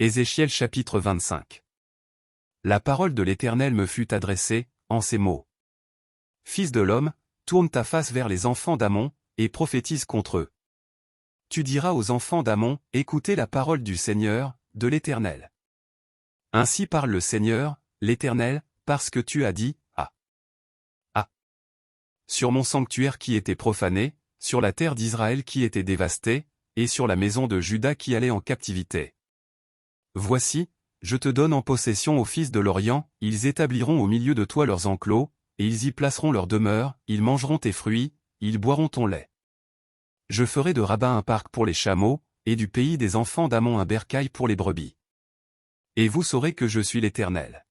Ézéchiel chapitre 25. La parole de l'Éternel me fut adressée, en ces mots. Fils de l'homme, tourne ta face vers les enfants d'Ammon, et prophétise contre eux. Tu diras aux enfants d'Ammon, écoutez la parole du Seigneur, de l'Éternel. Ainsi parle le Seigneur, l'Éternel, parce que tu as dit, sur mon sanctuaire qui était profané, sur la terre d'Israël qui était dévastée, et sur la maison de Juda qui allait en captivité. Voici, je te donne en possession aux fils de l'Orient, ils établiront au milieu de toi leurs enclos, et ils y placeront leur demeure, ils mangeront tes fruits, ils boiront ton lait. Je ferai de Rabba un parc pour les chameaux, et du pays des enfants d'Ammon un bercail pour les brebis. Et vous saurez que je suis l'Éternel.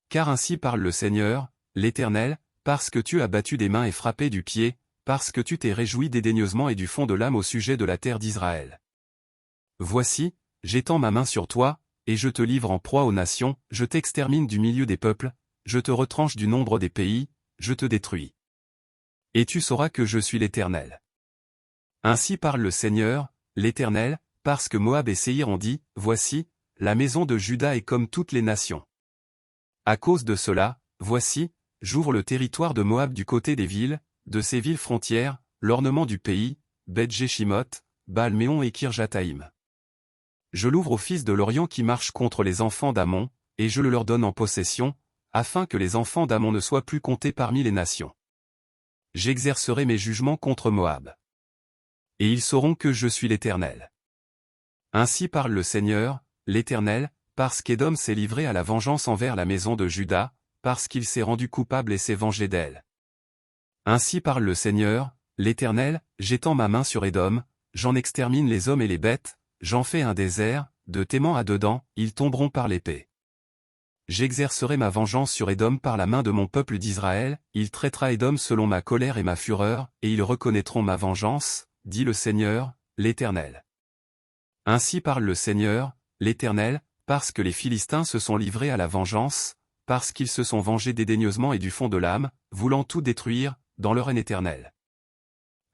Car ainsi parle le Seigneur, l'Éternel, parce que tu as battu des mains et frappé du pied, parce que tu t'es réjoui dédaigneusement et du fond de l'âme au sujet de la terre d'Israël. Voici, j'étends ma main sur toi, et je te livre en proie aux nations, je t'extermine du milieu des peuples, je te retranche du nombre des pays, je te détruis. Et tu sauras que je suis l'Éternel. Ainsi parle le Seigneur, l'Éternel, parce que Moab et Séhir ont dit, voici, la maison de Juda est comme toutes les nations. À cause de cela, voici, j'ouvre le territoire de Moab du côté des villes, de ses villes frontières, l'ornement du pays, Beth-Jéchimoth, Baal-Méon et Kirjataïm. Je l'ouvre aux fils de l'Orient qui marchent contre les enfants d'Ammon, et je le leur donne en possession, afin que les enfants d'Ammon ne soient plus comptés parmi les nations. J'exercerai mes jugements contre Moab. Et ils sauront que je suis l'Éternel. Ainsi parle le Seigneur, l'Éternel, parce qu'Édom s'est livré à la vengeance envers la maison de Juda, parce qu'il s'est rendu coupable et s'est vengé d'elle. Ainsi parle le Seigneur, l'Éternel, j'étends ma main sur Édom, j'en extermine les hommes et les bêtes, j'en fais un désert, de Théman à Dedan, ils tomberont par l'épée. J'exercerai ma vengeance sur Édom par la main de mon peuple d'Israël, il traitera Édom selon ma colère et ma fureur, et ils reconnaîtront ma vengeance, dit le Seigneur, l'Éternel. Ainsi parle le Seigneur, l'Éternel, parce que les Philistins se sont livrés à la vengeance, parce qu'ils se sont vengés dédaigneusement et du fond de l'âme, voulant tout détruire, dans leur haine éternelle.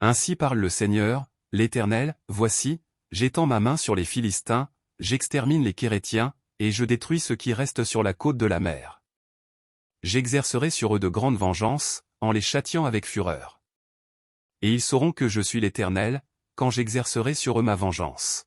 Ainsi parle le Seigneur, l'Éternel, voici, j'étends ma main sur les Philistins, j'extermine les Kérétiens, et je détruis ceux qui restent sur la côte de la mer. J'exercerai sur eux de grandes vengeances, en les châtiant avec fureur. Et ils sauront que je suis l'Éternel, quand j'exercerai sur eux ma vengeance.